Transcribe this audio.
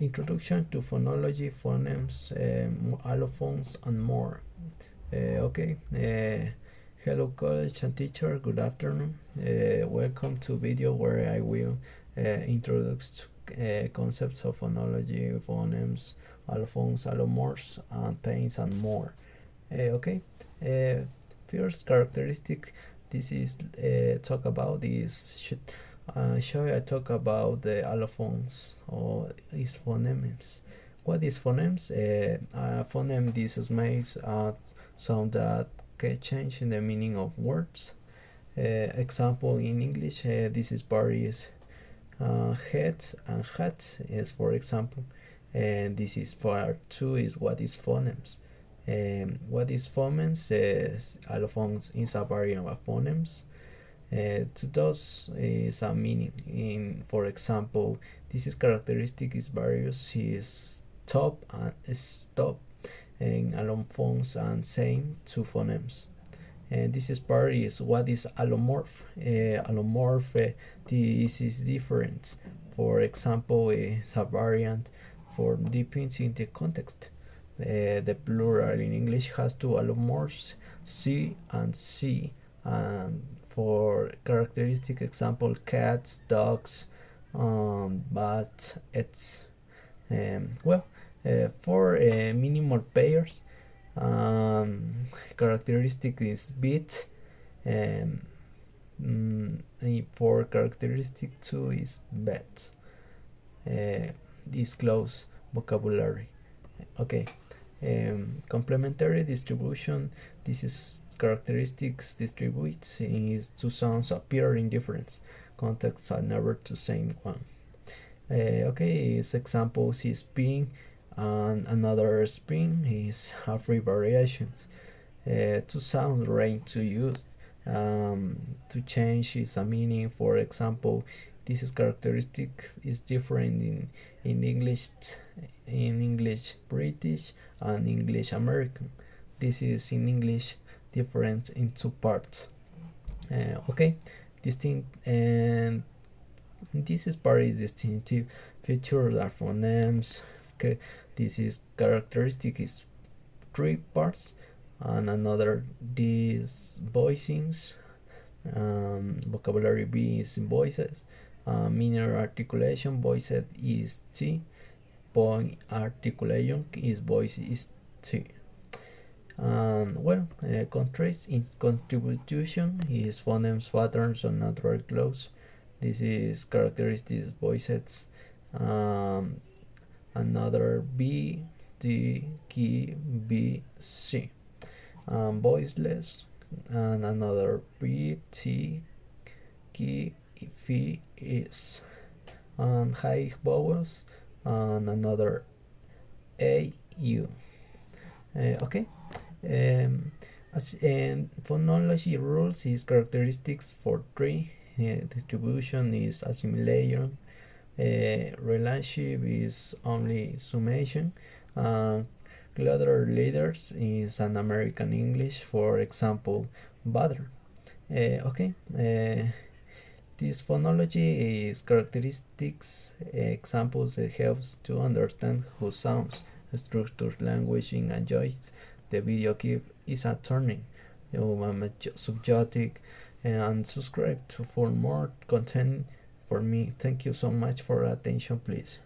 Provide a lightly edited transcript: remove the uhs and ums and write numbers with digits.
Introduction to phonology, phonemes, allophones, and more. Okay. Hello, college and teacher. Good afternoon. Welcome to video where I will introduce concepts of phonology, phonemes, allophones, allomorphs, and pains, and more. Okay. First characteristic. This is talk about is shall I talk about the allophones or is phonemes? What is phonemes? A phoneme this makes a sound that can change in the meaning of words. Example in English, this is various head and hat is for example, and this is for two is what is phonemes. What is phonemes? Allophones is a variant of phonemes. To those is a meaning. In for example, this is characteristic is various is top and stop, and allophones and same two phonemes. And this is part is what is allomorph. Allomorph this is different. For example, is a variant for depends in the context. The plural in English has two allomorphs, C and C, and for characteristic example, cats, dogs, bats, etc. For minimal pairs, characteristic is bit, for characteristic 2 is bet. This close vocabulary. Okay. Complementary distribution. This is characteristics distributes is two sounds appear in different contexts are never the same one. Okay, this example is spin and another spin is have three variations. Two sounds range to use to change is a meaning. For example, this is characteristic is different in English British and English American. This is in English different in two parts. Okay, distinct, and this is part is distinctive features are phonemes. Okay, this is characteristic is three parts, and another these voicings. Vocabulary B is voices. Minor articulation voiced is T. Point articulation is voice is T. Contrast in contribution is phonemes, patterns, and natural close. This is characteristics voiced. Another B, D, K, B, C. Voiceless, and another B, T, K, F, S. And high vowels, and another A, U. Okay. And phonology rules is characteristics for three. Distribution is assimilation. Relationship is only summation. Glottal leaders is an American English, for example, butter. Okay. This phonology is characteristics examples helps to understand how sounds structured language in enjoys. The video clip is a turning subjective, and subscribe for more content for me. Thank you so much for attention, please.